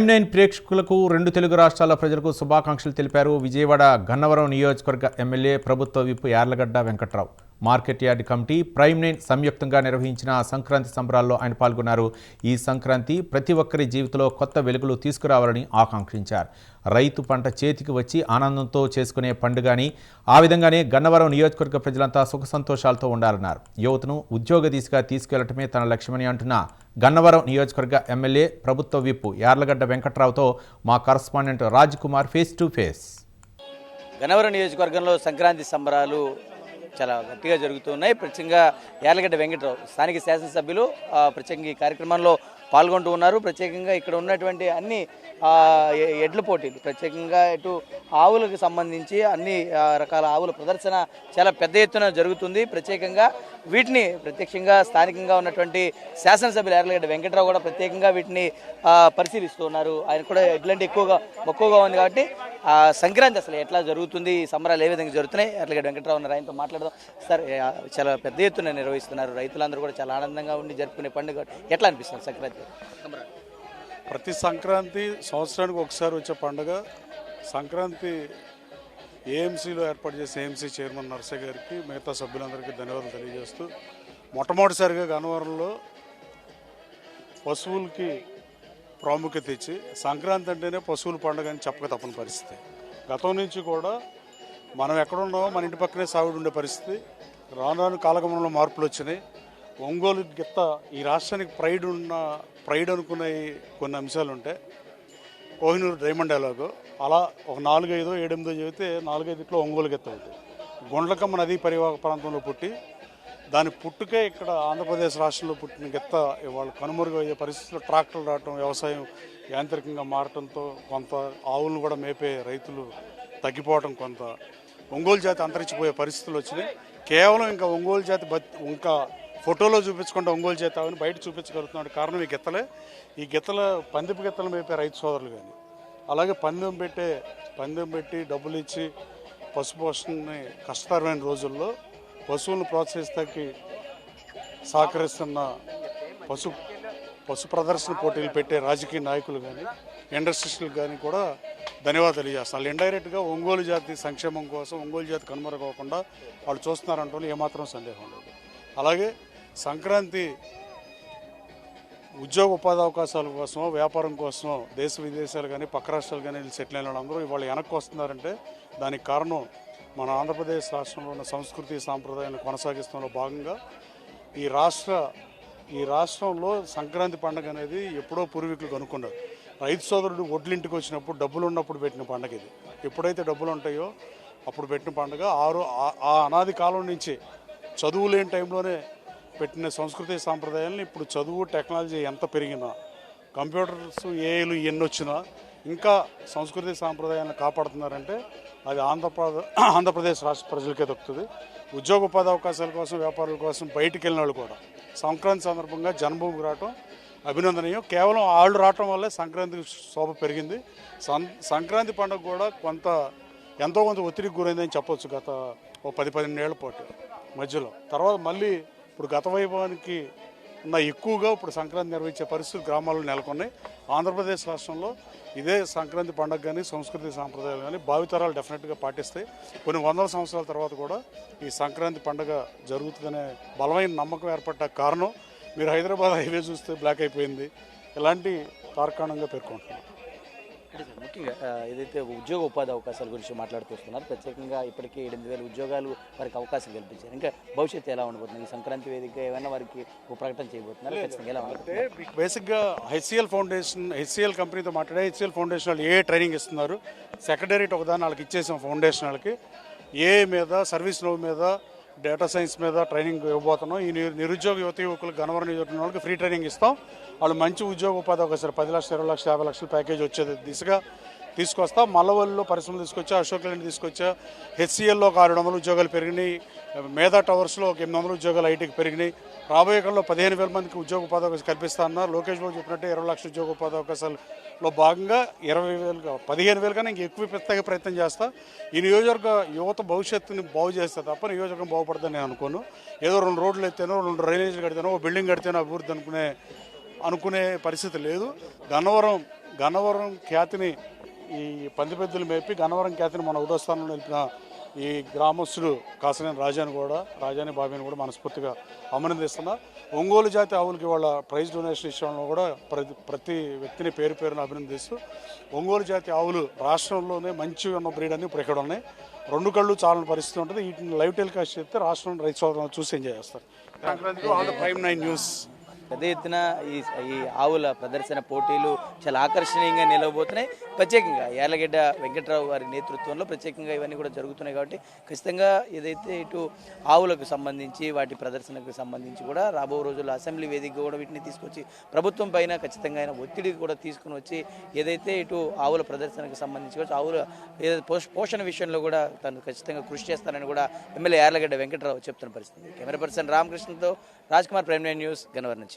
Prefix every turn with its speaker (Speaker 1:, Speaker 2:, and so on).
Speaker 1: Prime 9 ప్రేక్షకులకు రెండు తెలుగు రాష్ట్రాల ప్రజలకు శుభాకాంక్షలు తెలిపారు విజయవాడ గన్నవరం నియోజకవర్గ ఎమ్మెల్యే ప్రభుత్వ whip Yarlagadda Venkatrao. Market yard committee prime 9 సంయుక్తంగా నిర్వహించిన సంక్రాంతి సంబరాల్లో ఆయన పాల్గొన్నారు. ఈ సంక్రాంతి ప్రతి ఒక్కరి జీవితంలో కొత్త వెలుగులు తీసుకురావాలని ఆకాంక్షించారు. రైతు పంట చేతికి వచ్చి ఆనందంతో చేసుకునే పండుగని, ఆ విధంగానే గన్నవరం నియోజకవర్గ ప్రజలంతా సుఖ సంతోషాలతో ఉండాలన్నారు. యువతను ఉద్యోగ దిశగా తీసుకెళ్లటమే తన లక్ష్యమని అంటున్న గన్నవరం నియోజకవర్గ ఎమ్మెల్యే ప్రభుత్వ విప్ యార్లగడ్డ వెంకట్రావుతో మా correspondent Raj Kumar face to face.
Speaker 2: Gannavaram నియోజకవర్గంలో సంక్రాంతి సంబరాలు చాలా గట్టిగా జరుగుతున్నాయి. ప్రత్యేకంగా యార్లగడ్డ వెంకట్రావు స్థానిక శాసనసభ్యులు ప్రత్యేకంగా ఈ కార్యక్రమంలో పాల్గొంటూ ఉన్నారు. ప్రత్యేకంగా ఇక్కడ ఉన్నటువంటి అన్ని ఎడ్ల పోటీలు, ప్రత్యేకంగా ఇటు ఆవులకు సంబంధించి అన్ని రకాల ఆవుల ప్రదర్శన చాలా పెద్ద ఎత్తున జరుగుతుంది. ప్రత్యేకంగా వీటిని ప్రత్యక్షంగా స్థానికంగా ఉన్నటువంటి శాసనసభ్యులు యార్లగడ్డ వెంకట్రావు కూడా ప్రత్యేకంగా వీటిని పరిశీలిస్తూ ఉన్నారు. ఆయన కూడా ఎడ్లంటే మక్కువగా ఉంది కాబట్టి సంక్రాంతి అసలు ఎట్లా జరుగుతుంది, ఈ సంబరాలు ఏ విధంగా జరుగుతున్నాయి, యార్లగడ్డ వెంకట్రావు ఉన్నారు, ఆయనతో మాట్లాడదాం. సార్, చాలా పెద్ద ఎత్తున నిర్వహిస్తున్నారు, రైతులందరూ కూడా చాలా ఆనందంగా ఉండి జరుపుకునే పండుగ ఎట్లా అనిపిస్తుంది సంక్రాంతి?
Speaker 3: ప్రతి సంక్రాంతి సంవత్సరానికి ఒకసారి వచ్చే పండుగ సంక్రాంతి. ఏఎంసీలో ఏర్పాటు చేసిన ఏఎంసీ చైర్మన్ నర్సయ్య గారికి, మిగతా సభ్యులందరికీ ధన్యవాదాలు తెలియజేస్తూ, మొట్టమొదటిసారిగా గన్నవరంలో పశువులకి ప్రాముఖ్యత ఇచ్చి సంక్రాంతి అంటేనే పశువుల పండుగ అని చెప్పక తప్పని పరిస్థితి. గతం నుంచి కూడా మనం ఎక్కడున్నామో మన ఇంటి పక్కనే సాగుడు ఉండే పరిస్థితి. రాను రాను కాలగమనంలో మార్పులు వచ్చినాయి. ఒంగోలు గిత్త ఈ రాష్ట్రానికి ప్రైడ్ అనుకునే కొన్ని అంశాలు ఉంటాయి. కోహినూరు డైమండ్ ఎలాగో అలా ఒక 4-5, 7-8 చెబితే 4-5 ఒంగోలు గిత్త అవుతాయి. గుండ్లకమ్మ నదీ పరివాహక ప్రాంతంలో పుట్టి దాని పుట్టుకే ఇక్కడ ఆంధ్రప్రదేశ్ రాష్ట్రంలో పుట్టిన గిత్త ఇవాళ కనుమరుగయ్యే పరిస్థితుల్లో ట్రాక్టర్లు రావటం, వ్యవసాయం యాంత్రికంగా మారటంతో కొంత ఆవులను కూడా మేపే రైతులు తగ్గిపోవటం, కొంత ఒంగోలు జాతి అంతరించిపోయే పరిస్థితులు వచ్చినాయి. కేవలం ఇంకా ఒంగోలు జాతి ఇంకా ఫోటోలో చూపించకుండా ఒంగోలు జాతి ఆవుని బయట చూపించగలుగుతున్నాడు కారణం ఈ గిత్తలే. ఈ గిత్తల పందిపు గిత్తలు మేపే రైతు సోదరులు కానీ, అలాగే పందెం పెట్టి డబ్బులు ఇచ్చి పశుపోషణని కష్టతరమైన రోజుల్లో పశువులను ప్రోత్సహిస్తానికి సహకరిస్తున్న పశు ప్రదర్శన పోటీలు పెట్టే రాజకీయ నాయకులు కానీ, ఇండస్ట్రీస్టులు కానీ కూడా ధన్యవాదాలు తెలియజేస్తాను. వాళ్ళు ఇండైరెక్ట్గా ఒంగోలు జాతి సంక్షేమం కోసం, ఒంగోలు జాతి కనుమరుగకుండా వాళ్ళు చూస్తున్నారంటే ఏమాత్రం సందేహం లేదు. అలాగే సంక్రాంతి ఉద్యోగ ఉపాధి అవకాశాల కోసం, వ్యాపారం కోసం దేశ విదేశాలు కానీ పక్క రాష్ట్రాలు కానీ సెటిల్ అయిన వాళ్ళందరూ ఇవాళ వెనక్కి వస్తున్నారంటే దానికి కారణం మన ఆంధ్రప్రదేశ్ రాష్ట్రంలో ఉన్న సంస్కృతి సాంప్రదాయాన్ని కొనసాగిస్తంలో భాగంగా ఈ రాష్ట్రంలో సంక్రాంతి పండుగ అనేది ఎప్పుడో పూర్వీకులు కనుక్కున్నారు. రైతు సోదరుడు ఒడ్లింటికి వచ్చినప్పుడు డబ్బులు ఉన్నప్పుడు పెట్టిన పండుగ ఇది. ఎప్పుడైతే డబ్బులు ఉంటాయో అప్పుడు పెట్టిన పండుగ. ఆ అనాది కాలం నుంచి చదువు లేని టైంలోనే పెట్టిన సంస్కృతి సాంప్రదాయాలను ఇప్పుడు చదువు టెక్నాలజీ ఎంత పెరిగినా, కంప్యూటర్స్ ఏఐలు ఎన్ని వచ్చినా ఇంకా సంస్కృతి సాంప్రదాయాలను కాపాడుతున్నారంటే అది ఆంధ్రప్రదేశ్ రాష్ట్ర ప్రజలకే దక్కుతుంది. ఉద్యోగ ఉపాధి అవకాశాల కోసం, వ్యాపారాల కోసం బయటికి వెళ్ళిన వాళ్ళు కూడా సంక్రాంతి సందర్భంగా జన్మభూమికి రావటం అభినందనీయం. కేవలం వాళ్ళు రావటం వల్లే సంక్రాంతి శోభ పెరిగింది. సంక్రాంతి పండుగ కూడా ఎంతో కొంత ఒత్తిడికి గురైందని చెప్పొచ్చు. గత 10-12 ఏళ్ల పాటు మధ్యలో తర్వాత మళ్ళీ ఇప్పుడు గత వైభవానికి ఉన్న ఎక్కువగా ఇప్పుడు సంక్రాంతి నిర్వహించే పరిస్థితులు గ్రామాల్లో నెలకొన్నాయి. ఆంధ్రప్రదేశ్ రాష్ట్రంలో ఇదే సంక్రాంతి పండుగ కానీ, సంస్కృతి సాంప్రదాయాలు కానీ భావితరాలు డెఫినెట్గా పాటిస్తాయి. కొన్ని వందల సంవత్సరాల తర్వాత కూడా ఈ సంక్రాంతి పండుగ జరుగుతుందనే బలమైన నమ్మకం ఏర్పడ్డ కారణం మీరు హైదరాబాద్ హైవే చూస్తే బ్లాక్ అయిపోయింది. ఇలాంటి తార్కాణంగా పేర్కొంటున్నారు.
Speaker 2: ముఖ్యంగా ఏదైతే ఉద్యోగ ఉపాధి అవకాశాల గురించి మాట్లాడుతూస్తున్నారు, ప్రత్యేకంగా ఇప్పటికీ 8,000 ఉద్యోగాలు వారికి అవకాశం కల్పించారు. ఇంకా భవిష్యత్తు ఎలా ఉండబోతుంది? ఈ సంక్రాంతి వేదిక ఏమైనా వారికి ప్రకటన చేయబోతున్నారు? ఖచ్చితంగా ఎలా ఉంటుంది?
Speaker 3: బేసిక్గా హెచ్సిఎల్ కంపెనీతో మాట్లాడే హెచ్సిఎల్ ఫౌండేషన్ వాళ్ళు ఏ ట్రైనింగ్ ఇస్తున్నారు, సెక్రటేరియట్ ఒకదాన్ని వాళ్ళకి ఇచ్చేసాం. ఫౌండేషన్ వాళ్ళకి ఏ మీద, సర్వీస్ నో మీద, డేటా సైన్స్ మీద ట్రైనింగ్ ఇవ్వబోతున్నాం. ఈ నిరుద్యోగ యువకులకు గన్నవరం నియోజకవర్గం వాళ్ళకి ఫ్రీ ట్రైనింగ్ ఇస్తాం. వాళ్ళు మంచి ఉద్యోగ ఉపాధి అవకాశాలు 10 లక్షలు, 20 లక్షలు, 50 లక్షల ప్యాకేజ్ వచ్చేది దిశగా తీసుకొస్తా. మల్లవల్లిలో పరిశ్రమలు తీసుకొచ్చా, అశోక్ ల్యాండ్ తీసుకొచ్చా. హెచ్సిఎల్లో ఒక 600 ఉద్యోగాలు పెరిగినాయి. మేధా టవర్స్లో ఒక 800 ఉద్యోగాలు ఐటీకి పెరిగినాయి. రాబోయే కాలంలో 15,000 మందికి ఉద్యోగ ఉపాధి అవకాశం కల్పిస్తా అన్నారు. లోకేష్ బాబు చెప్పినట్టే 20 లక్షల ఉద్యోగ ఉపాధి అవకాశాల్లో భాగంగా 15,000 కన్నా ఇంక ఎక్కువ పెద్దగా ప్రయత్నం చేస్తా. ఈ నియోజకవర్గ యువత భవిష్యత్తుని బాగు చేస్తే తప్ప నియోజకవర్గం బాగుపడుతుందని నేను అనుకోను. ఏదో 2 రోడ్లు ఎత్తానో, 2 డ్రైనేజీలు కడితేనో, ఒక బిల్డింగ్ కడితేనో అభివృద్ధి అనుకునే పరిస్థితి లేదు. గన్నవరం గన్నవరం ఖ్యాతిని ఈ పందిపెద్దులు మేపి గన్నవరం ఖ్యాతిని మన ఒకటో స్థానంలో నిలిపిన ఈ గ్రామస్తుడు కాసినేని రాజాని బాబీని కూడా మనస్ఫూర్తిగా అభినందిస్తున్నా. ఒంగోలు జాతి ఆవులకి వాళ్ళ ప్రైజ్ డొనేషన్ ఇవ్వడంలో కూడా ప్రతి వ్యక్తిని పేరున అభినందిస్తూ, ఒంగోలు జాతి ఆవులు రాష్ట్రంలోనే మంచి ఉన్న బ్రీడ్ అని ఇప్పుడు ఇక్కడ ఉన్నాయి. 2 కళ్ళు చాలని పరిస్థితి ఉంటుంది. వీటిని లైవ్ టెలికాస్ట్ చేస్తే రాష్ట్రంలో రైతు సోదరులు చూసి ఎంజాయ్ చేస్తారు. సంక్రాంతికి ఆల్ ద ప్రైమ్ 9 న్యూస్.
Speaker 2: పెద్ద ఎత్తున ఈ ఆవుల ప్రదర్శన పోటీలు చాలా ఆకర్షణీయంగా నిలవబోతున్నాయి. ప్రత్యేకంగా యార్లగడ్డ వెంకట్రావు గారి నేతృత్వంలో ప్రత్యేకంగా ఇవన్నీ కూడా జరుగుతున్నాయి. కాబట్టి ఖచ్చితంగా ఏదైతే ఇటు ఆవులకు సంబంధించి వాటి ప్రదర్శనకు సంబంధించి కూడా రాబో రోజుల్లో అసెంబ్లీ వేదికగా కూడా వీటిని తీసుకొచ్చి ప్రభుత్వం పైన ఖచ్చితంగా ఒత్తిడి కూడా తీసుకుని వచ్చి ఏదైతే ఇటు ఆవుల ప్రదర్శనకు సంబంధించి కూడా ఆవుల ఏదైతే పోషణ విషయంలో కూడా తను ఖచ్చితంగా కృషి చేస్తానని కూడా ఎమ్మెల్యే యార్లగడ్డ వెంకట్రావు చెప్తున్న పరిస్థితి. కెమెరా పర్సన్ రామకృష్ణతో రాజ్ కుమార్, ప్రైమ్ 9 న్యూస్, గన్నవరం నుంచి.